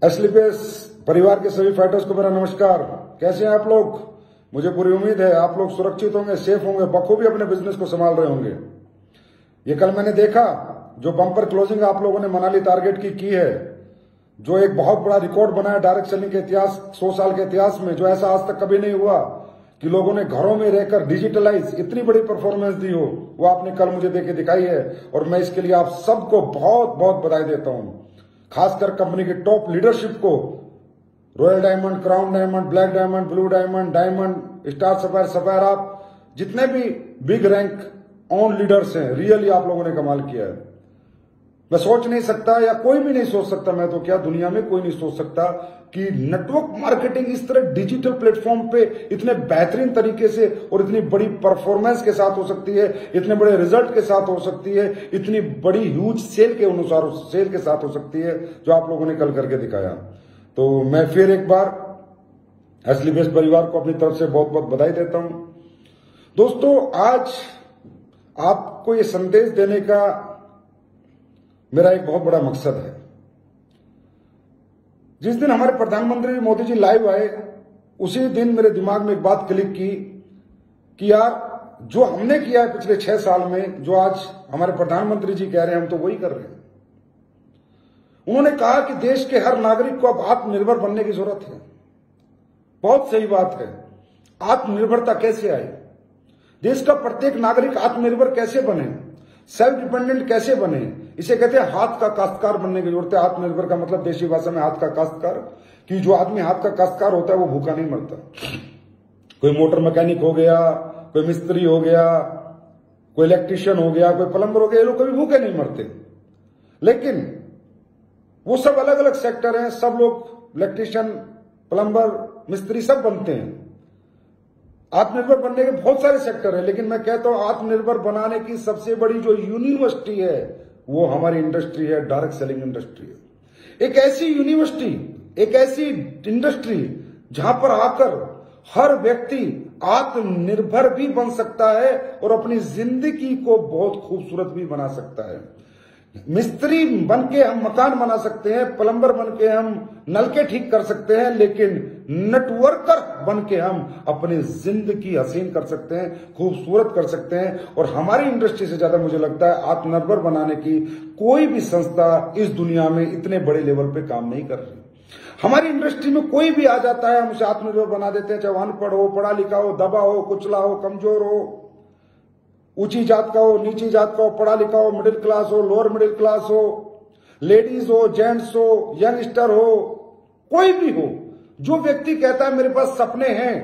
एसलीपीएस परिवार के सभी फाइटर्स को मेरा नमस्कार। कैसे हैं आप लोग? मुझे पूरी उम्मीद है आप लोग सुरक्षित होंगे, सेफ होंगे, बखूबी अपने बिजनेस को संभाल रहे होंगे। ये कल मैंने देखा जो बम्पर क्लोजिंग आप लोगों ने मनाली टारगेट की है, जो एक बहुत बड़ा रिकॉर्ड बना है डायरेक्ट सेलिंग के इतिहास, 100 साल के इतिहास में, जो ऐसा आज तक कभी नहीं हुआ कि लोगों ने घरों में रहकर डिजिटलाइज इतनी बड़ी परफॉर्मेंस दी हो, वो आपने कल मुझे देके दिखाई है। और मैं इसके लिए आप सबको बहुत बहुत बधाई देता हूं, खासकर कंपनी की टॉप लीडरशिप को। Royal diamond, crown diamond, black diamond, blue diamond, diamond, star sapphire, sapphire, आप जितने भी बिग रैंक ऑन लीडर्स हैं, रियली आप लोगों ने कमाल किया है। मैं सोच नहीं सकता, या कोई भी नहीं सोच सकता, मैं तो क्या दुनिया में कोई नहीं सोच सकता कि नेटवर्क मार्केटिंग इस तरह डिजिटल प्लेटफॉर्म पे इतने बेहतरीन तरीके से और इतनी बड़ी परफॉर्मेंस के साथ हो सकती है, इतने बड़े रिजल्ट के साथ हो सकती है, इतनी बड़ी ह्यूज सेल के अनुसार सेल के साथ हो सकती है, जो आप लोगों ने कल करके दिखाया। तो मैं फिर एक बार एसलीपीएस परिवार को अपनी तरफ से बहुत बहुत बधाई देता हूं। दोस्तों, आज आपको ये संदेश देने का मेरा एक बहुत बड़ा मकसद है। जिस दिन हमारे प्रधानमंत्री मोदी जी लाइव आए, उसी दिन मेरे दिमाग में एक बात क्लिक की कि यार, जो हमने किया है पिछले 6 साल में, जो आज हमारे प्रधानमंत्री जी कह रहे हैं, हम तो वही कर रहे हैं। उन्होंने कहा कि देश के हर नागरिक को अब आत्मनिर्भर बनने की जरूरत है। बहुत सही बात है। आत्मनिर्भरता कैसे आए? देश का प्रत्येक नागरिक आत्मनिर्भर कैसे बने, सेल्फ डिपेंडेंट कैसे बने? इसे कहते हैं हाथ का काश्तकार बनने की जरूरत है। आत्मनिर्भर का मतलब देशी भाषा में हाथ का काश्तकार, कि जो आदमी हाथ का काश्तकार होता है वो भूखा नहीं मरता। कोई मोटर मैकेनिक हो गया, कोई मिस्त्री हो गया, कोई इलेक्ट्रिशियन हो गया, कोई प्लम्बर हो गया, ये लोग कभी भूखे नहीं मरते। लेकिन वो सब अलग अलग सेक्टर हैं, सब लोग इलेक्ट्रिशियन, प्लम्बर, मिस्त्री सब बनते हैं। आत्मनिर्भर बनने के बहुत सारे सेक्टर हैं, लेकिन मैं कहता हूं आत्मनिर्भर बनाने की सबसे बड़ी जो यूनिवर्सिटी है वो हमारी इंडस्ट्री है, डायरेक्ट सेलिंग इंडस्ट्री है। एक ऐसी यूनिवर्सिटी, एक ऐसी इंडस्ट्री जहां पर आकर हर व्यक्ति आत्मनिर्भर भी बन सकता है और अपनी जिंदगी को बहुत खूबसूरत भी बना सकता है। मिस्त्री बन के हम मकान बना सकते हैं, प्लम्बर बन के हम नलके ठीक कर सकते हैं, लेकिन नेटवर्कर बन के हम अपनी जिंदगी हसीन कर सकते हैं, खूबसूरत कर सकते हैं। और हमारी इंडस्ट्री से ज्यादा मुझे लगता है आत्मनिर्भर बनाने की कोई भी संस्था इस दुनिया में इतने बड़े लेवल पे काम नहीं कर रही। हमारी इंडस्ट्री में कोई भी आ जाता है, हम उसे आत्मनिर्भर बना देते हैं, चाहे अनपढ़ हो, पढ़ा लिखा हो, दबा हो, कुचला हो, कमजोर हो, ऊंची जात का हो, नीची जात का हो, पढ़ा लिखा हो, मिडिल क्लास हो, लोअर मिडिल क्लास हो, लेडीज हो, जेंट्स हो, यंगस्टर हो, कोई भी हो, जो व्यक्ति कहता है मेरे पास सपने हैं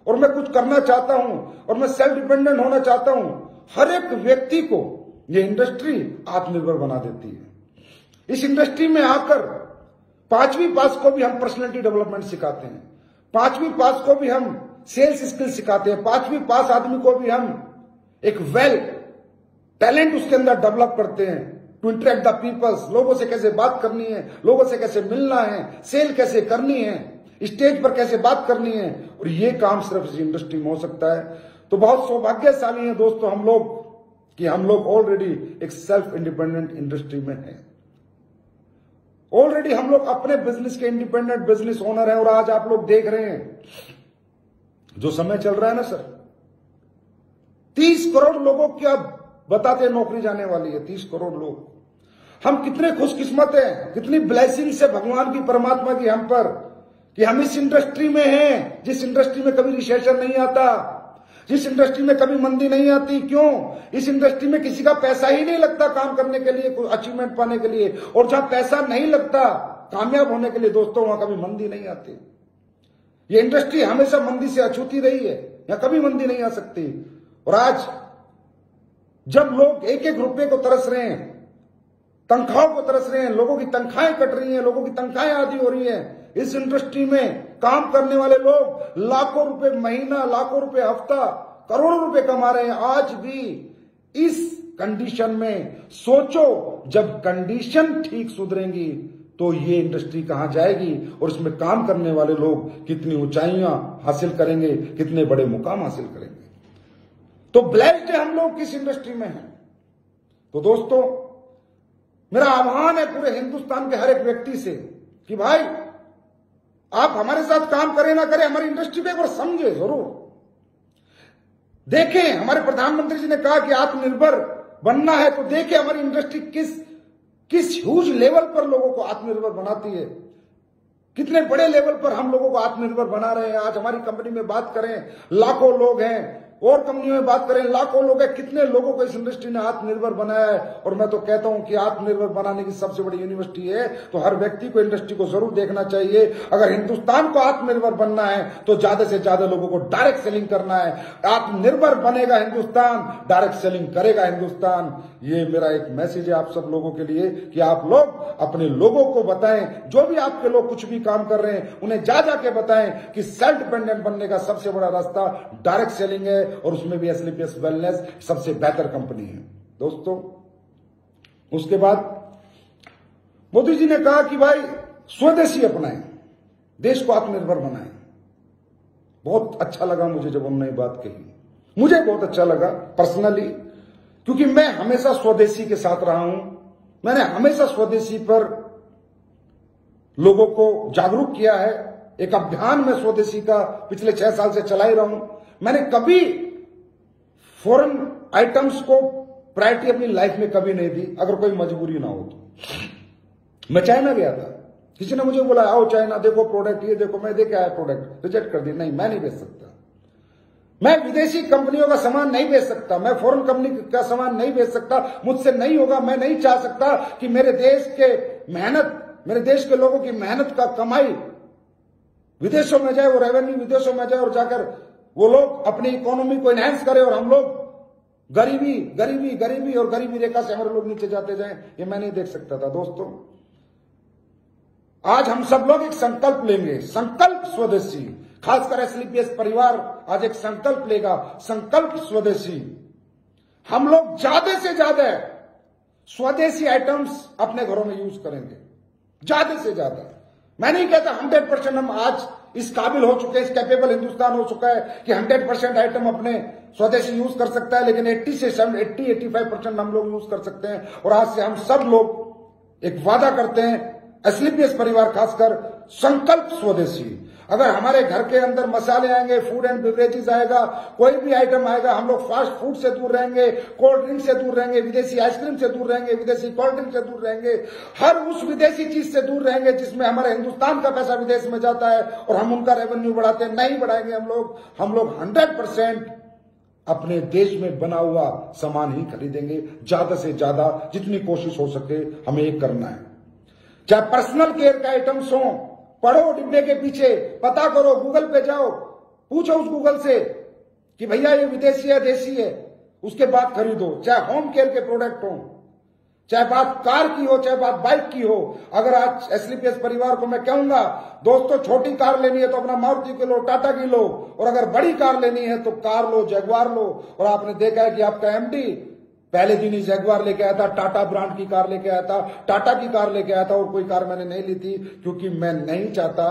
और मैं कुछ करना चाहता हूं और मैं सेल्फ डिपेंडेंट होना चाहता हूं, हर एक व्यक्ति को यह इंडस्ट्री आत्मनिर्भर बना देती है। इस इंडस्ट्री में आकर 5वीं पास को भी हम पर्सनैलिटी डेवलपमेंट सिखाते हैं, 5वीं पास को भी हम सेल्स स्किल सिखाते हैं, 5वीं पास आदमी को भी हम एक वेल टैलेंट उसके अंदर डेवलप करते हैं टू इंटरेक्ट द पीपल्स। लोगों से कैसे बात करनी है, लोगों से कैसे मिलना है, सेल कैसे करनी है, स्टेज पर कैसे बात करनी है, और ये काम सिर्फ इस इंडस्ट्री में हो सकता है। तो बहुत सौभाग्यशाली है दोस्तों हम लोग कि हम लोग ऑलरेडी एक सेल्फ इंडिपेंडेंट इंडस्ट्री में हैं। ऑलरेडी हम लोग अपने बिजनेस के इंडिपेंडेंट बिजनेस ओनर हैं। और आज आप लोग देख रहे हैं जो समय चल रहा है ना सर, 30 करोड़ लोगों की अब बताते हैं नौकरी जाने वाली है। 30 करोड़ लोग। हम कितने खुशकिस्मत हैं, कितनी ब्लेसिंग से भगवान की, परमात्मा की हम पर, कि हम इस इंडस्ट्री में हैं, जिस इंडस्ट्री में कभी रिसेशन नहीं आता, जिस इंडस्ट्री में कभी मंदी नहीं आती। क्यों? इस इंडस्ट्री में किसी का पैसा ही नहीं लगता काम करने के लिए, कोई अचीवमेंट पाने के लिए। और जहां पैसा नहीं लगता कामयाब होने के लिए दोस्तों, वहां कभी मंदी नहीं आती। ये इंडस्ट्री हमेशा मंदी से अछूती रही है, यहां कभी मंदी नहीं आ सकती। और आज जब लोग एक एक रुपए को तरस रहे हैं, तनख्वाहों को तरस रहे हैं, लोगों की तनख्वाहें कट रही हैं, लोगों की तनख्वाहें आधी हो रही हैं, इस इंडस्ट्री में काम करने वाले लोग लाखों रुपए महीना, लाखों रुपए हफ्ता, करोड़ों रुपए कमा रहे हैं। आज भी इस कंडीशन में सोचो, जब कंडीशन ठीक सुधरेंगी तो ये इंडस्ट्री कहां जाएगी और इसमें काम करने वाले लोग कितनी ऊंचाइयां हासिल करेंगे, कितने बड़े मुकाम हासिल करेंगे। तो ब्लेस्ड है हम लोग किस इंडस्ट्री में हैं। तो दोस्तों, मेरा आह्वान है पूरे हिंदुस्तान के हर एक व्यक्ति से कि भाई आप हमारे साथ काम करें ना करें, हमारी इंडस्ट्री पे एक बार समझे जरूर। देखें, हमारे प्रधानमंत्री जी ने कहा कि आत्मनिर्भर बनना है, तो देखें हमारी इंडस्ट्री किस ह्यूज लेवल पर लोगों को आत्मनिर्भर बनाती है, कितने बड़े लेवल पर हम लोगों को आत्मनिर्भर बना रहे हैं। आज हमारी कंपनी में बात करें, लाखों लोग हैं, और कंपनियों में बात करें, लाखों लोग हैं, कितने लोगों को इस इंडस्ट्री ने आत्मनिर्भर बनाया है। और मैं तो कहता हूं कि आत्मनिर्भर बनाने की सबसे बड़ी यूनिवर्सिटी है, तो हर व्यक्ति को इंडस्ट्री को जरूर देखना चाहिए। अगर हिंदुस्तान को आत्मनिर्भर बनना है तो ज्यादा से ज्यादा लोगों को डायरेक्ट सेलिंग करना है। आत्मनिर्भर बनेगा हिंदुस्तान, डायरेक्ट सेलिंग करेगा हिंदुस्तान। ये मेरा एक मैसेज है आप सब लोगों के लिए कि आप लोग अपने लोगों को बताएं, जो भी आपके लोग कुछ भी काम कर रहे हैं उन्हें जा जाके बताएं कि सेल्फ डिपेंडेंट बनने का सबसे बड़ा रास्ता डायरेक्ट सेलिंग है, और उसमें भी एसलीपीएस वेलनेस सबसे बेहतर कंपनी है दोस्तों। उसके बाद मोदी जी ने कहा कि भाई स्वदेशी अपनाएं, देश को आत्मनिर्भर बनाएं। बहुत अच्छा लगा मुझे जब उन्होंने बात कही, मुझे बहुत अच्छा लगा पर्सनली, क्योंकि मैं हमेशा स्वदेशी के साथ रहा हूं। मैंने हमेशा स्वदेशी पर लोगों को जागरूक किया है। एक अभियान में स्वदेशी का पिछले 6 साल से चला ही रहा हूं। मैंने कभी फॉरेन आइटम्स को प्रायोरिटी अपनी लाइफ में कभी नहीं दी, अगर कोई मजबूरी ना हो तो। मैं चाइना गया था, किसी ने मुझे बोला आओ चाइना देखो प्रोडक्ट, ये देखो, मैं देखा है प्रोडक्ट, रिजेक्ट कर दी, नहीं मैं नहीं बेच सकता। मैं विदेशी कंपनियों का सामान नहीं बेच सकता, मैं फॉरेन कंपनी का सामान नहीं बेच सकता, मुझसे नहीं होगा। मैं नहीं चाह सकता कि मेरे देश के मेहनत, मेरे देश के लोगों की मेहनत का कमाई विदेशों में जाए, वो रेवेन्यू विदेशों में जाए और जाकर वो लोग अपनी इकोनॉमी को एनहांस करें और हम लोग गरीबी गरीबी गरीबी और गरीबी रेखा से हमारे लोग नीचे जाते जाएं। ये मैं नहीं देख सकता था दोस्तों। आज हम सब लोग एक संकल्प लेंगे, संकल्प स्वदेशी, खासकर एसलीपीएस परिवार आज एक संकल्प लेगा, संकल्प स्वदेशी। हम लोग ज्यादा से ज्यादा स्वदेशी आइटम्स अपने घरों में यूज करेंगे, ज्यादा से ज्यादा। मैं नहीं कहता 100% हम आज इस काबिल हो चुके हैं, इस कैपेबल हिंदुस्तान हो चुका है कि 100% आइटम अपने स्वदेशी यूज कर सकता है, लेकिन 80-85% हम लोग यूज कर सकते हैं। और आज से हम सब लोग एक वादा करते हैं, एसलीपीएस परिवार खासकर, संकल्प स्वदेशी। अगर हमारे घर के अंदर मसाले आएंगे, फूड एंड बेवरेजेस आएगा, कोई भी आइटम आएगा, हम लोग फास्ट फूड से दूर रहेंगे, कोल्ड ड्रिंक से दूर रहेंगे, विदेशी आइसक्रीम से दूर रहेंगे, विदेशी कोल्ड ड्रिंक से दूर रहेंगे, हर उस विदेशी चीज से दूर रहेंगे जिसमें हमारे हिंदुस्तान का पैसा विदेश में जाता है और हम उनका रेवेन्यू बढ़ाते हैं। नहीं बढ़ाएंगे हम लोग 100% अपने देश में बना हुआ सामान ही खरीदेंगे। ज्यादा से ज्यादा जितनी कोशिश हो सके हमें ये करना है। चाहे पर्सनल केयर का आइटम्स हो, पढ़ो डिब्बे के पीछे, पता करो, गूगल पे जाओ, पूछो उस गूगल से कि भैया ये विदेशी है देशी है, उसके बाद खरीदो। चाहे होम केयर के प्रोडक्ट हो, चाहे बात कार की हो, चाहे बात बाइक की हो। अगर आज एसलीपीएस परिवार को मैं कहूंगा दोस्तों, छोटी कार लेनी है तो अपना मारुति की लो, टाटा की लो, और अगर बड़ी कार लेनी है तो कार लो, जगुआर लो। और आपने देखा है कि आपका एमडी पहले दिन ही जगुआर लेके आया था, टाटा ब्रांड की कार लेके आया था, टाटा की कार लेके आया था, और कोई कार मैंने नहीं ली थी, क्योंकि मैं नहीं चाहता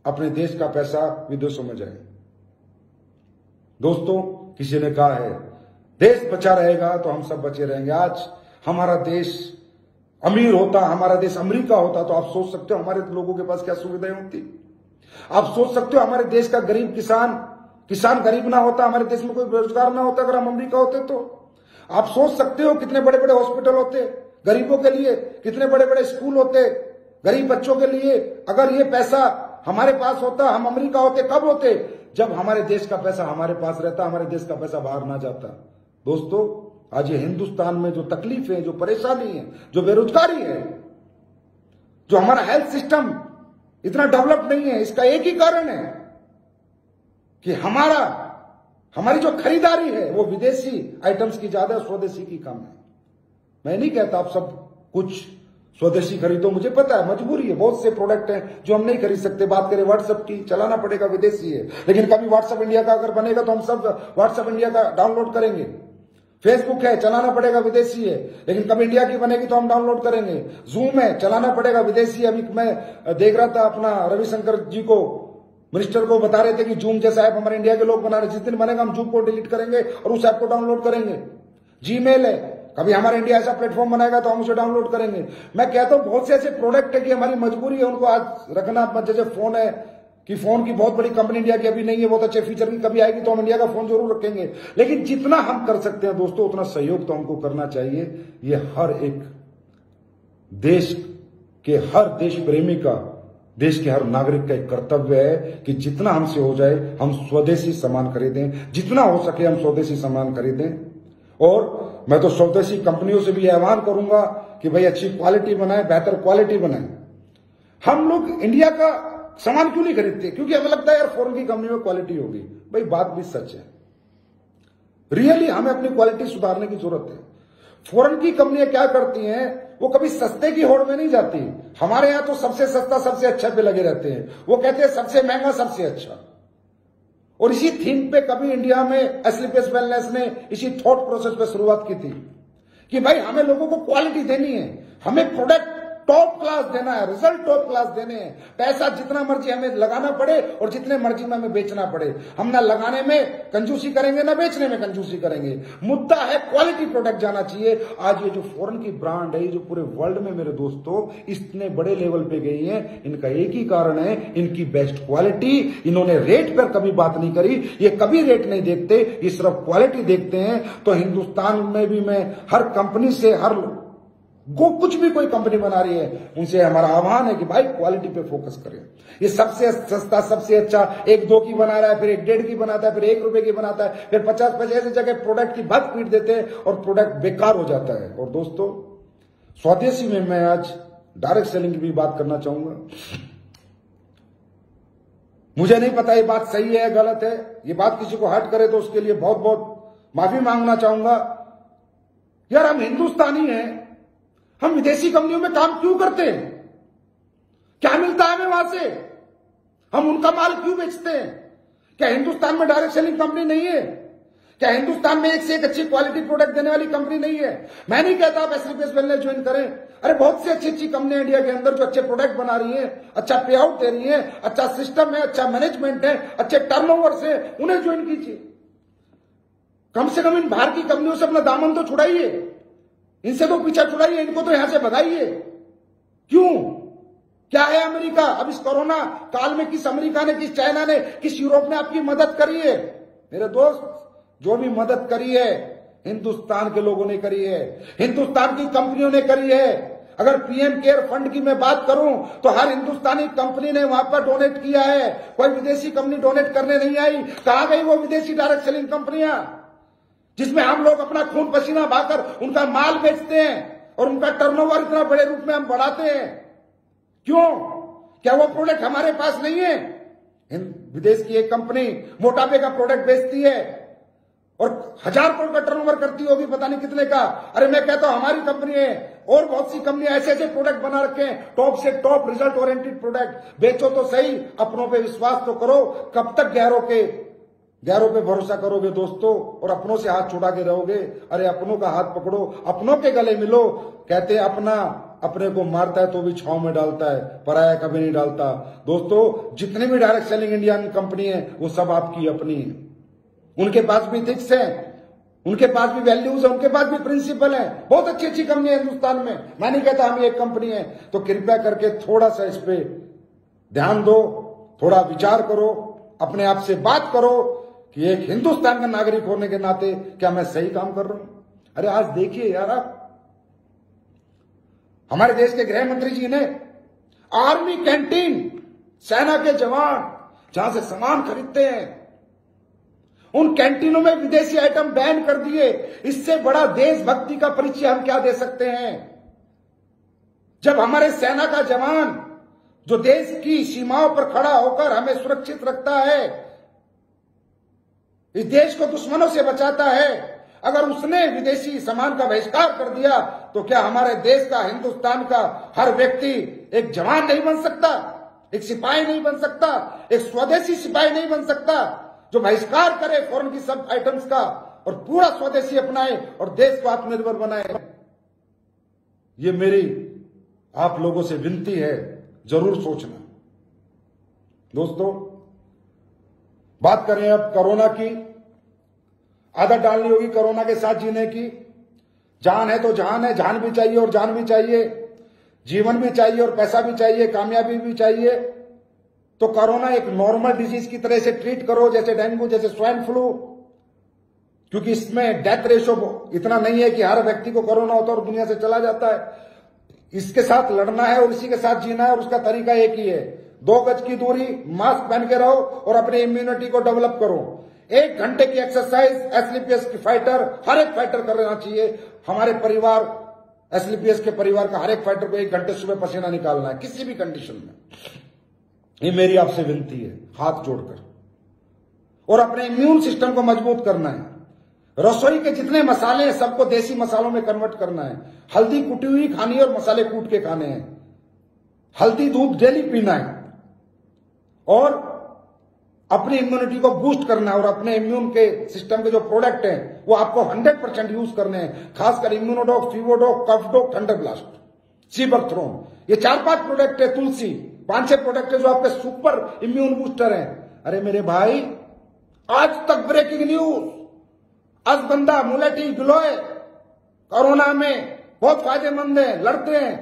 अपने देश का पैसा विदेशों में जाए। दोस्तों, किसी ने कहा है देश बचा रहेगा तो हम सब बचे रहेंगे। आज हमारा देश अमीर होता, हमारा देश अमेरिका होता, तो आप सोच सकते हो हमारे लोगों के पास क्या सुविधाएं होती। आप सोच सकते हो हमारे देश का गरीब किसान गरीब ना होता, हमारे देश में कोई बेरोजगार ना होता अगर हम अमेरिका होते तो। आप सोच सकते हो कितने बड़े बड़े हॉस्पिटल होते गरीबों के लिए, कितने बड़े बड़े स्कूल होते गरीब बच्चों के लिए। अगर ये पैसा हमारे पास होता, हम अमेरिका होते, कब होते? जब हमारे देश का पैसा हमारे पास रहता, हमारे देश का पैसा बाहर ना जाता। दोस्तों, आज ये हिंदुस्तान में जो तकलीफ है, जो परेशानी है, जो बेरोजगारी है, जो हमारा हेल्थ सिस्टम इतना डेवलप नहीं है, इसका एक ही कारण है कि हमारी जो खरीदारी है वो विदेशी आइटम्स की ज्यादा, स्वदेशी की कम है। मैं नहीं कहता आप सब कुछ स्वदेशी खरीदो, मुझे पता है मजबूरी है, बहुत से प्रोडक्ट हैं जो हम नहीं खरीद सकते। बात करें व्हाट्सएप की, चलाना पड़ेगा, विदेशी है, लेकिन कभी व्हाट्सएप इंडिया का अगर बनेगा तो हम सब व्हाट्सएप इंडिया का डाउनलोड करेंगे। फेसबुक है, चलाना पड़ेगा, विदेशी है, लेकिन कभी इंडिया की बनेगी तो हम डाउनलोड करेंगे। जूम है, चलाना पड़ेगा, विदेशी। अभी मैं देख रहा था अपना रविशंकर जी को, मिनिस्टर को बता रहे थे कि जूम जैसा ऐप हमारे इंडिया के लोग बना रहे, जिस दिन बनेगा हम जूम को डिलीट करेंगे और उस ऐप को डाउनलोड करेंगे। जीमेल है, कभी हमारा इंडिया ऐसा प्लेटफॉर्म बनाएगा तो हम उसे डाउनलोड करेंगे। मैं कहता हूं बहुत से ऐसे प्रोडक्ट है कि हमारी मजबूरी है उनको आज रखना। जैसे फोन है कि फोन की बहुत बड़ी कंपनी इंडिया की अभी नहीं है, बहुत अच्छे फीचर की, कभी आएगी तो हम इंडिया का फोन जरूर रखेंगे। लेकिन जितना हम कर सकते हैं दोस्तों उतना सहयोग तो हमको करना चाहिए। ये हर एक देश के हर देश प्रेमी का, देश के हर नागरिक का एक कर्तव्य है कि जितना हमसे हो जाए हम स्वदेशी सामान खरीदें, जितना हो सके हम स्वदेशी सामान खरीदें। और मैं तो स्वदेशी कंपनियों से भी आह्वान करूंगा कि भाई अच्छी क्वालिटी बनाए, बेहतर क्वालिटी बनाए। हम लोग इंडिया का सामान क्यों नहीं खरीदते? क्योंकि हमें लगता है यार फॉरेन की कंपनी में क्वालिटी होगी। भाई बात भी सच है, रियली हमें अपनी क्वालिटी सुधारने की जरूरत है। फॉरेन की कंपनियां क्या करती हैं, वो कभी सस्ते की होड़ में नहीं जाती। हमारे यहां तो सबसे सस्ता सबसे अच्छा पे लगे रहते हैं, वो कहते हैं सबसे महंगा सबसे अच्छा। और इसी थीम पे कभी इंडिया में एस्क्लेपियस वेलनेस ने इसी थॉट प्रोसेस पे शुरुआत की थी कि भाई हमें लोगों को क्वालिटी देनी है, हमें प्रोडक्ट टॉप क्लास देना है, रिजल्ट टॉप क्लास देने हैं। पैसा जितना मर्जी हमें लगाना पड़े और जितने मर्जी में हमें बेचना पड़े, हम ना लगाने में कंजूसी करेंगे ना बेचने में कंजूसी करेंगे। मुद्दा है क्वालिटी प्रोडक्ट जाना चाहिए। आज ये जो फॉरेन की ब्रांड है, ये जो पूरे वर्ल्ड में मेरे दोस्तों इतने बड़े लेवल पे गई है, इनका एक ही कारण है, इनकी बेस्ट क्वालिटी। इन्होंने रेट पर कभी बात नहीं करी, ये कभी रेट नहीं देखते, ये सिर्फ क्वालिटी देखते हैं। तो हिंदुस्तान में भी मैं हर कंपनी से, हर कुछ भी कोई कंपनी बना रही है उनसे हमारा आह्वान है कि भाई क्वालिटी पे फोकस करें। ये सबसे सस्ता सबसे अच्छा 1-2 की बना रहा है, फिर 1-1.5 की बनाता है, फिर 1 रुपए की बनाता है, फिर 50 ऐसी जगह प्रोडक्ट की बात पीट देते हैं और प्रोडक्ट बेकार हो जाता है। और दोस्तों स्वदेशी में मैं आज डायरेक्ट सेलिंग की भी बात करना चाहूंगा। मुझे नहीं पता ये बात सही है गलत है, ये बात किसी को हर्ट करे तो उसके लिए बहुत बहुत माफी मांगना चाहूंगा। यार हम हिंदुस्तानी हैं, हम विदेशी कंपनियों में काम क्यों करते हैं? क्या मिलता है हमें वहां से? हम उनका माल क्यों बेचते हैं? क्या हिंदुस्तान में डायरेक्ट सेलिंग कंपनी नहीं है? क्या हिंदुस्तान में एक से एक अच्छी क्वालिटी प्रोडक्ट देने वाली कंपनी नहीं है? मैं नहीं कहता आप एस्क्लेपियस वेलनेस ज्वाइन करें। अरे बहुत सी अच्छी अच्छी कंपनियां इंडिया के अंदर जो अच्छे प्रोडक्ट बना रही है, अच्छा पे आउट दे रही है, अच्छा सिस्टम है, अच्छा मैनेजमेंट है, अच्छे टर्नओवर से, उन्हें ज्वाइन कीजिए। कम से कम इन बाहर की कंपनियों से अपना दामन तो छुड़ाइए, इनसे तो पीछा छुड़ाइए, इनको तो यहां से भगाइए। क्यों? क्या है अमेरिका? अब इस कोरोना काल में किस अमेरिका ने, किस चाइना ने, किस यूरोप ने आपकी मदद करी है? मेरे दोस्त, जो भी मदद करी है हिंदुस्तान के लोगों ने करी है, हिंदुस्तान की कंपनियों ने करी है। अगर पीएम केयर फंड की मैं बात करूं तो हर हिंदुस्तानी कंपनी ने वहां पर डोनेट किया है, कोई विदेशी कंपनी डोनेट करने नहीं आई। कहां गई वो विदेशी डायरेक्ट सेलिंग कंपनियां जिसमें हम लोग अपना खून पसीना बहाकर उनका माल बेचते हैं और उनका टर्नओवर इतना बड़े रूप में हम बढ़ाते हैं? क्यों? क्या वो प्रोडक्ट हमारे पास नहीं है? विदेश की एक कंपनी मोटापे का प्रोडक्ट बेचती है और 1000 करोड़ का टर्नओवर करती होगी, पता नहीं कितने का। अरे मैं कहता हूं हमारी कंपनी है और बहुत सी कंपनियां ऐसे ऐसे प्रोडक्ट बना रखे हैं, टॉप से टॉप रिजल्ट ओरिएंटेड प्रोडक्ट। बेचो तो सही, अपनों पे विश्वास तो करो। कब तक गैरों पे भरोसा करोगे दोस्तों, और अपनों से हाथ छुड़ा के रहोगे? अरे अपनों का हाथ पकड़ो, अपनों के गले मिलो। कहते हैं अपना अपने को मारता है तो भी छांव में डालता है, पराया कभी नहीं डालता। दोस्तों जितनी भी डायरेक्ट सेलिंग इंडियन कंपनी है वो सब आपकी अपनी है। उनके पास भी इथिक्स है, उनके पास भी वैल्यूज है, उनके पास भी प्रिंसिपल है। बहुत अच्छी अच्छी कंपनी है हिंदुस्तान में। मैं नहीं कहता हम एक कंपनी है। तो कृपया करके थोड़ा सा इस पे ध्यान दो, थोड़ा विचार करो, अपने आप से बात करो कि एक हिंदुस्तान का नागरिक होने के नाते क्या मैं सही काम कर रहा हूं? अरे आज देखिए यार, आप हमारे देश के गृह मंत्री जी ने आर्मी कैंटीन, सेना के जवान जहां से सामान खरीदते हैं, उन कैंटीनों में विदेशी आइटम बैन कर दिए। इससे बड़ा देशभक्ति का परिचय हम क्या दे सकते हैं? जब हमारे सेना का जवान जो देश की सीमाओं पर खड़ा होकर हमें सुरक्षित रखता है, इस देश को दुश्मनों से बचाता है, अगर उसने विदेशी सामान का बहिष्कार कर दिया तो क्या हमारे देश का, हिंदुस्तान का हर व्यक्ति एक जवान नहीं बन सकता, एक सिपाही नहीं बन सकता, एक स्वदेशी सिपाही नहीं बन सकता जो बहिष्कार करे फॉरेन की सब आइटम्स का और पूरा स्वदेशी अपनाए और देश को आत्मनिर्भर बनाए? ये मेरी आप लोगों से विनती है, जरूर सोचना। दोस्तों बात करें अब कोरोना की। आदत डालनी होगी कोरोना के साथ जीने की। जान है तो जान है, जान भी चाहिए और जान भी चाहिए, जीवन भी चाहिए और पैसा भी चाहिए, कामयाबी भी चाहिए। तो कोरोना एक नॉर्मल डिजीज की तरह से ट्रीट करो, जैसे डेंगू, जैसे स्वाइन फ्लू, क्योंकि इसमें डेथ रेशो इतना नहीं है कि हर व्यक्ति को कोरोना होता है और दुनिया से चला जाता है। इसके साथ लड़ना है और इसी के साथ जीना है, और उसका तरीका एक ही है, 2 गज की दूरी, मास्क पहन के रहो और अपनी इम्यूनिटी को डेवलप करो। 1 घंटे की एक्सरसाइज एसलीपीएस की फाइटर, हर एक फाइटर करना चाहिए। हमारे परिवार, एसलीपीएस के परिवार का हर एक फाइटर को 1 घंटे सुबह पसीना निकालना है, किसी भी कंडीशन में। ये मेरी आपसे विनती है, हाथ जोड़कर। और अपने इम्यून सिस्टम को मजबूत करना है। रसोई के जितने मसाले हैं सबको देसी मसालों में कन्वर्ट करना है। हल्दी कुटी हुई खानी है और मसाले कूट के खाने हैं। हल्दी दूध डेली पीना है और अपनी इम्यूनिटी को बूस्ट करना है। और अपने इम्यून के सिस्टम के जो प्रोडक्ट हैं वो आपको 100% यूज करने हैं, खासकर इम्यूनोडॉक, फीवोडॉक, कफडॉक, थंडरब्लास्ट, सीबकथ्रोन, ये 4-5 प्रोडक्ट है, तुलसी, 5-6 प्रोडक्ट है जो आपके सुपर इम्यून बूस्टर हैं। अरे मेरे भाई, आज तक ब्रेकिंग न्यूज, अश्वगंधा, मुलेठी, गिलोय कोरोना में बहुत फायदेमंद है, लड़ते हैं।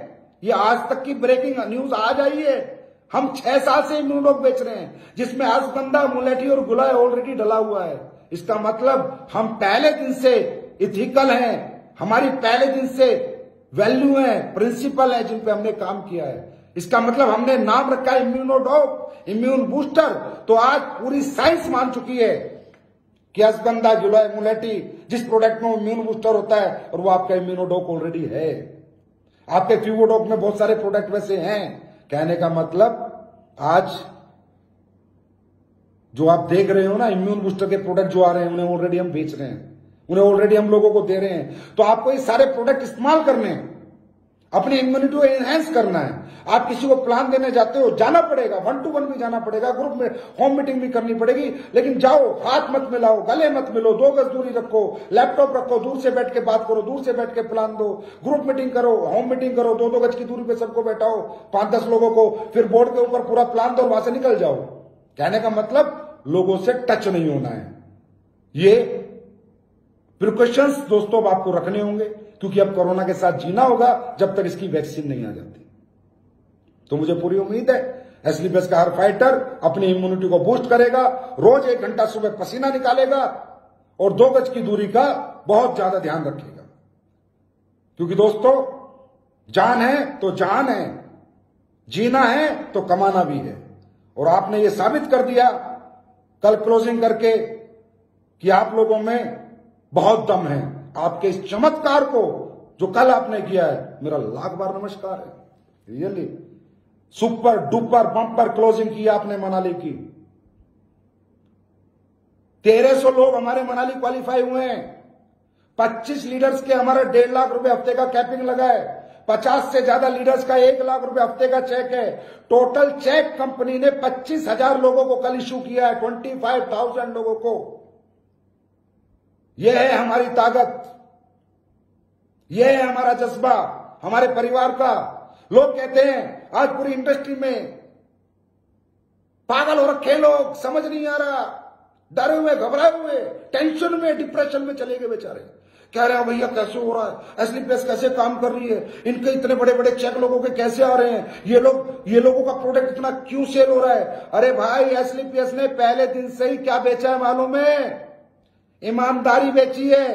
ये आज तक की ब्रेकिंग न्यूज आज आई है। हम 6 साल से इम्यूनोडॉक बेच रहे हैं, जिसमें अश्वगंधा, मुलेठी और गिलोय ऑलरेडी डला हुआ है। इसका मतलब हम पहले दिन से इथिकल हैं, हमारी पहले दिन से वैल्यू है, प्रिंसिपल है, जिन पे हमने काम किया है। इसका मतलब हमने नाम रखा है इम्यूनोडॉक, इम्यून बूस्टर। तो आज पूरी साइंस मान चुकी है कि अश्वगंधा, गिलोय, मुलेठी, जिस प्रोडक्ट में इम्यून बूस्टर होता है, और वो आपका इम्यूनोडॉक ऑलरेडी है। आपके फीवोडॉक में बहुत सारे प्रोडक्ट वैसे हैं। कहने का मतलब आज जो आप देख रहे हो ना, इम्यून बूस्टर के प्रोडक्ट जो आ रहे हैं, उन्हें ऑलरेडी हम बेच रहे हैं, उन्हें ऑलरेडी हम लोगों को दे रहे हैं। तो आपको ये सारे प्रोडक्ट इस्तेमाल करने हैं, अपनी इम्यूनिटी को एनहेंस करना है। आप किसी को प्लान देने जाते हो, जाना पड़ेगा, 1 to 1 भी जाना पड़ेगा, ग्रुप में होम मीटिंग भी करनी पड़ेगी, लेकिन जाओ, हाथ मत मिलाओ, गले मत मिलो, 2 गज दूरी रखो, लैपटॉप रखो, दूर से बैठ के बात करो, दूर से बैठ के प्लान दो, ग्रुप मीटिंग करो, होम मीटिंग करो, 2-2 गज की दूरी पे सबको बैठाओ, 5-10 लोगों को, फिर बोर्ड के ऊपर पूरा प्लान दो और वहां से निकल जाओ। कहने का मतलब लोगों से टच नहीं होना है। ये प्रिकॉशंस दोस्तों अब आपको रखने होंगे, क्योंकि अब कोरोना के साथ जीना होगा जब तक इसकी वैक्सीन नहीं आ जाती। तो मुझे पूरी उम्मीद है एसलीपीएस का हर फाइटर अपनी इम्यूनिटी को बूस्ट करेगा, रोज 1 घंटा सुबह पसीना निकालेगा और 2 गज की दूरी का बहुत ज्यादा ध्यान रखेगा। क्योंकि दोस्तों, जान है तो जान है, जीना है तो कमाना भी है। और आपने ये साबित कर दिया कल क्लोजिंग करके कि आप लोगों में बहुत दम है। आपके इस चमत्कार को जो कल आपने किया है, मेरा लाख बार नमस्कार है। Really super duper bumper closing की आपने मनाली की। 1300 लोग हमारे मनाली क्वालिफाई हुए हैं। 25 लीडर्स के हमारा 1.5 लाख रुपए हफ्ते का कैपिंग लगा है। 50 से ज्यादा लीडर्स का 1 लाख रुपए हफ्ते का चेक है। टोटल चेक कंपनी ने 25,000 लोगों को कल इशू किया है, 25,000 लोगों को। यह है हमारी ताकत, यह है हमारा जज्बा, हमारे परिवार का। लोग कहते हैं आज पूरी इंडस्ट्री में पागल हो रखे लोग, समझ नहीं आ रहा, डरे हुए, घबराए हुए, टेंशन में, डिप्रेशन में चले गए बेचारे। कह रहे हैं भैया कैसे हो रहा है, एसलीपीएस कैसे काम कर रही है, इनके इतने बड़े बड़े चेक लोगों के कैसे आ रहे हैं, ये लोगों का प्रोडक्ट इतना क्यों सेल हो रहा है। अरे भाई, एसलीपीएस ने पहले दिन से ही क्या बेचा है मालूम है? ईमानदारी बेची है,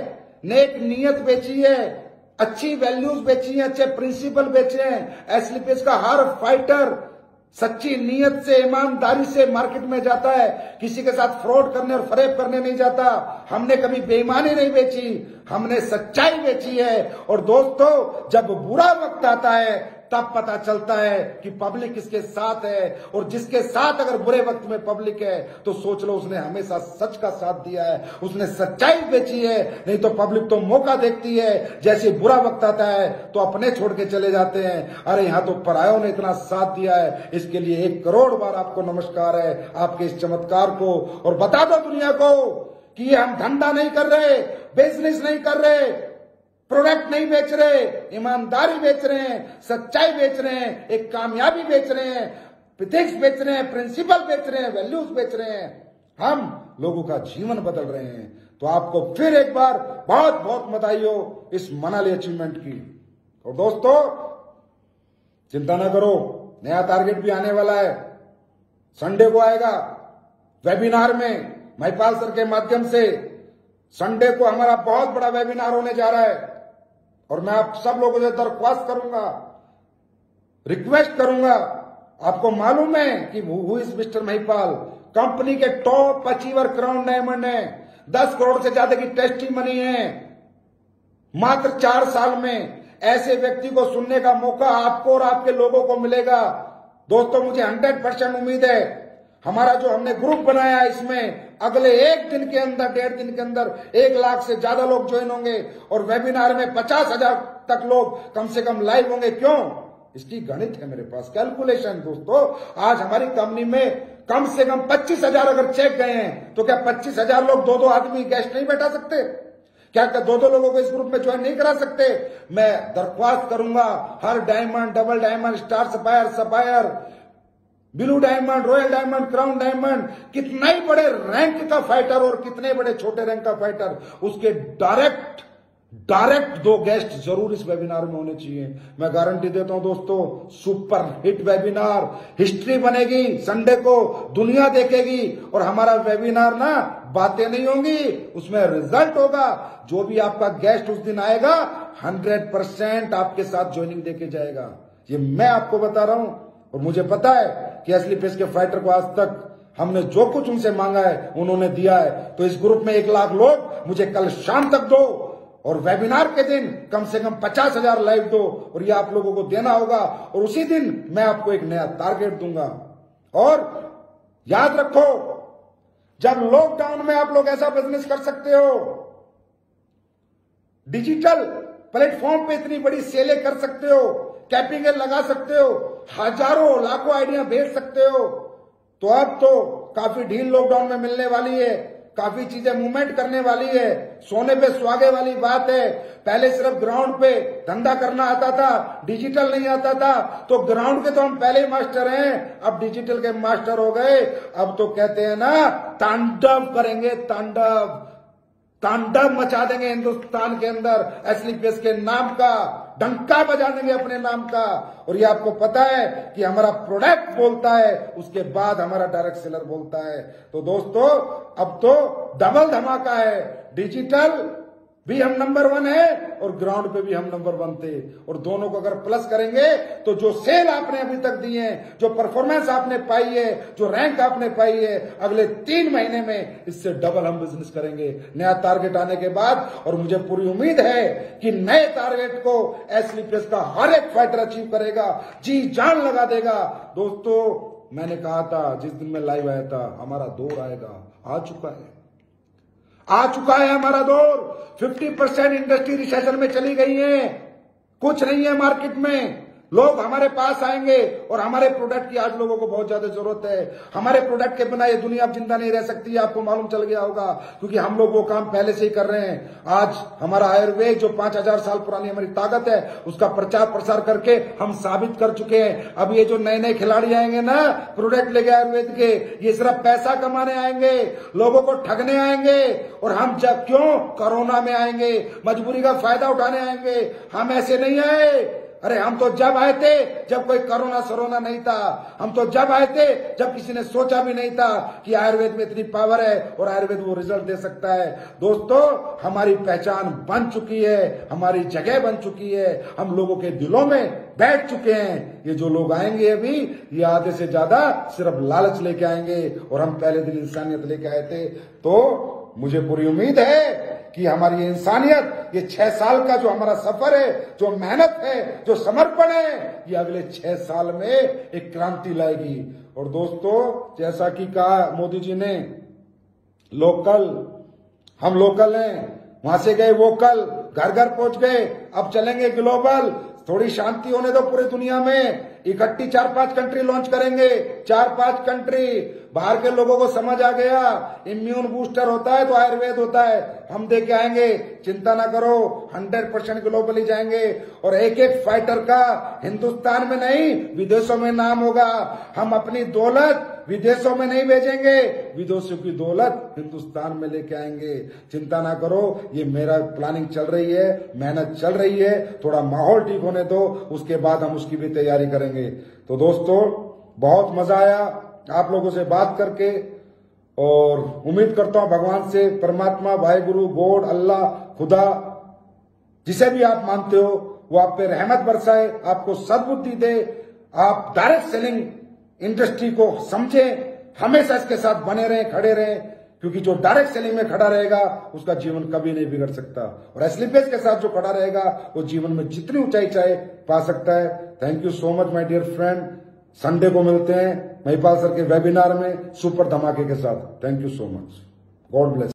नेक नीयत बेची है, अच्छी वैल्यूज बेची हैं, अच्छे प्रिंसिपल बेचे हैं। एसलीपीएस का हर फाइटर सच्ची नीयत से, ईमानदारी से मार्केट में जाता है, किसी के साथ फ्रॉड करने और फरेब करने नहीं जाता। हमने कभी बेईमानी नहीं बेची, हमने सच्चाई बेची है। और दोस्तों, जब बुरा वक्त आता है तब पता चलता है कि पब्लिक किसके साथ है। और जिसके साथ अगर बुरे वक्त में पब्लिक है तो सोच लो उसने हमेशा सच का साथ दिया है, उसने सच्चाई बेची है। नहीं तो पब्लिक तो मौका देखती है, जैसे बुरा वक्त आता है तो अपने छोड़ के चले जाते हैं। अरे यहां तो परायों ने इतना साथ दिया है, इसके लिए 1 करोड़ बार आपको नमस्कार है, आपके इस चमत्कार को। और बता दो दुनिया को कि ये हम धंधा नहीं कर रहे, बिजनेस नहीं कर रहे, प्रोडक्ट नहीं बेच रहे, ईमानदारी बेच रहे हैं, सच्चाई बेच रहे हैं, एक कामयाबी बेच रहे हैं, एथिक्स बेच रहे हैं, प्रिंसिपल बेच रहे हैं, वैल्यूज बेच रहे हैं। हम लोगों का जीवन बदल रहे हैं। तो आपको फिर एक बार बहुत बहुत बधाई हो इस मनाली अचीवमेंट की। और दोस्तों चिंता ना करो, नया टारगेट भी आने वाला है, संडे को आएगा वेबिनार में महिपाल सर के माध्यम से। संडे को हमारा बहुत बड़ा वेबिनार होने जा रहा है और मैं आप सब लोगों से दरख्वास्त करूंगा, रिक्वेस्ट करूंगा। आपको मालूम है कि who is mister Mahipal, company के टॉप अचीवर क्राउन डायमंड है, 10 करोड़ से ज्यादा की टेस्टी मनी है। मात्र 4 साल में ऐसे व्यक्ति को सुनने का मौका आपको और आपके लोगों को मिलेगा। दोस्तों मुझे 100% उम्मीद है, हमारा जो हमने ग्रुप बनाया है इसमें अगले 1 दिन के अंदर, 1.5 दिन के अंदर 1 लाख से ज्यादा लोग ज्वाइन होंगे और वेबिनार में 50,000 तक लोग कम से कम लाइव होंगे। क्यों? इसकी गणित है मेरे पास, कैलकुलेशन। दोस्तों आज हमारी कंपनी में कम से कम 25,000 अगर चेक गए हैं तो क्या 25,000 लोग 2-2 आदमी गेस्ट नहीं बैठा सकते? क्या 2-2 लोगों को इस ग्रुप में ज्वाइन नहीं करा सकते? मैं दरख्वास्त करूंगा हर diamond, double diamond, star sapphire, blue diamond, royal diamond, crown diamond, कितना ही बड़े रैंक का फाइटर और कितने बड़े छोटे रैंक का फाइटर, उसके डायरेक्ट 2 गेस्ट जरूर इस वेबिनार में होने चाहिए। मैं गारंटी देता हूं दोस्तों, सुपर हिट वेबिनार, हिस्ट्री बनेगी। संडे को दुनिया देखेगी और हमारा वेबिनार ना बातें नहीं होंगी, उसमें रिजल्ट होगा। जो भी आपका गेस्ट उस दिन आएगा 100% आपके साथ ज्वाइनिंग देके जाएगा। ये मैं आपको बता रहा हूं और मुझे पता है कि असली पेस के फाइटर को आज तक हमने जो कुछ उनसे मांगा है उन्होंने दिया है। तो इस ग्रुप में 1 लाख लोग मुझे कल शाम तक दो और वेबिनार के दिन कम से कम 50,000 लाइव दो और ये आप लोगों को देना होगा। और उसी दिन मैं आपको एक नया टारगेट दूंगा। और याद रखो, जब लॉकडाउन में आप लोग ऐसा बिजनेस कर सकते हो, डिजिटल प्लेटफॉर्म पे इतनी बड़ी सेलें कर सकते हो, कैपिंग लगा सकते हो, हजारों लाखों आइडिया भेज सकते हो, तो अब तो काफी ढील लॉकडाउन में मिलने वाली है, काफी चीजें मूवमेंट करने वाली है। सोने पे सुहागे वाली बात है। पहले सिर्फ ग्राउंड पे धंधा करना आता था, डिजिटल नहीं आता था, तो ग्राउंड के तो हम पहले ही मास्टर हैं, अब डिजिटल के मास्टर हो गए। अब तो कहते हैं ना, तांडव करेंगे, तांडव मचा देंगे हिंदुस्तान के अंदर असली पेस के नाम का, डंका बजा देंगे अपने नाम का। और ये आपको पता है कि हमारा प्रोडक्ट बोलता है, उसके बाद हमारा डायरेक्ट सेलर बोलता है। तो दोस्तों अब तो डबल धमाका है, डिजिटल भी हम नंबर 1 है और ग्राउंड पे भी हम नंबर 1 थे। और दोनों को अगर प्लस करेंगे तो जो सेल आपने अभी तक दी है, जो परफॉर्मेंस आपने पाई है, जो रैंक आपने पाई है, अगले 3 महीने में इससे डबल हम बिजनेस करेंगे नया टारगेट आने के बाद। और मुझे पूरी उम्मीद है कि नए टारगेट को एसली प्रेस का हर एक फाइटर अचीव करेगा, जी जान लगा देगा। दोस्तों मैंने कहा था जिस दिन मैं लाइव आया था, हमारा दौर आएगा, आ चुका है हमारा दौर। 50% इंडस्ट्री रिसेशन में चली गई है, कुछ नहीं है मार्केट में। लोग हमारे पास आएंगे और हमारे प्रोडक्ट की आज लोगों को बहुत ज्यादा जरूरत है। हमारे प्रोडक्ट के बिना ये दुनिया अब जिंदा नहीं रह सकती, आपको मालूम चल गया होगा, क्योंकि हम लोग वो काम पहले से ही कर रहे हैं। आज हमारा आयुर्वेद जो 5,000 साल पुरानी हमारी ताकत है, उसका प्रचार प्रसार करके हम साबित कर चुके हैं। अब ये जो नए नए खिलाड़ी आएंगे ना प्रोडक्ट लेके आयुर्वेद के, ये सिर्फ पैसा कमाने आएंगे, लोगों को ठगने आएंगे। और हम जब क्यों कोरोना में आएंगे, मजबूरी का फायदा उठाने आएंगे। हम ऐसे नहीं आए। अरे हम तो जब आए थे जब कोई कोरोना सरोना नहीं था, हम तो जब आए थे जब किसी ने सोचा भी नहीं था कि आयुर्वेद में इतनी पावर है और आयुर्वेद वो रिजल्ट दे सकता है। दोस्तों हमारी पहचान बन चुकी है, हमारी जगह बन चुकी है, हम लोगों के दिलों में बैठ चुके हैं। ये जो लोग आएंगे अभी, ये आधे से ज्यादा सिर्फ लालच लेके आएंगे और हम पहले दिन इंसानियत लेके आए थे। तो मुझे पूरी उम्मीद है कि हमारी इंसानियत, ये 6 साल का जो हमारा सफर है, जो मेहनत है, जो समर्पण है, ये अगले 6 साल में एक क्रांति लाएगी। और दोस्तों जैसा कि कहा मोदी जी ने, लोकल, हम लोकल हैं, वहां से गए वोकल, घर घर पहुंच गए, अब चलेंगे ग्लोबल। थोड़ी शांति होने दो पूरी दुनिया में, इकट्ठी 4-5 कंट्री लॉन्च करेंगे। 4-5 कंट्री। बाहर के लोगों को समझ आ गया इम्यून बूस्टर होता है तो आयुर्वेद होता है, हम दे के आएंगे, चिंता ना करो। 100% ग्लोबली जाएंगे और एक एक फाइटर का हिंदुस्तान में नहीं विदेशों में नाम होगा। हम अपनी दौलत विदेशों में नहीं भेजेंगे, विदेशों की दौलत हिंदुस्तान में लेके आएंगे। चिंता ना करो, ये मेरा प्लानिंग चल रही है, मेहनत चल रही है, थोड़ा माहौल ठीक होने दो, उसके बाद हम उसकी भी तैयारी करेंगे। तो दोस्तों बहुत मजा आया आप लोगों से बात करके और उम्मीद करता हूं भगवान से, परमात्मा, भाई गुरु, गॉड, अल्लाह, खुदा, जिसे भी आप मानते हो वो आप पे रहमत बरसाए, आपको सद्बुद्धि दे, आप डायरेक्ट सेलिंग इंडस्ट्री को समझें, हमेशा इसके साथ बने रहें, खड़े रहें, क्योंकि जो डायरेक्ट सेलिंग में खड़ा रहेगा उसका जीवन कभी नहीं बिगड़ सकता और एसलीपेज के साथ जो खड़ा रहेगा वो जीवन में जितनी ऊंचाई चाहे पा सकता है। Thank you so much my dear friend. Sunday को मिलते हैं महिपाल सर के वेबिनार में सुपर धमाके के साथ। Thank you so much. God bless.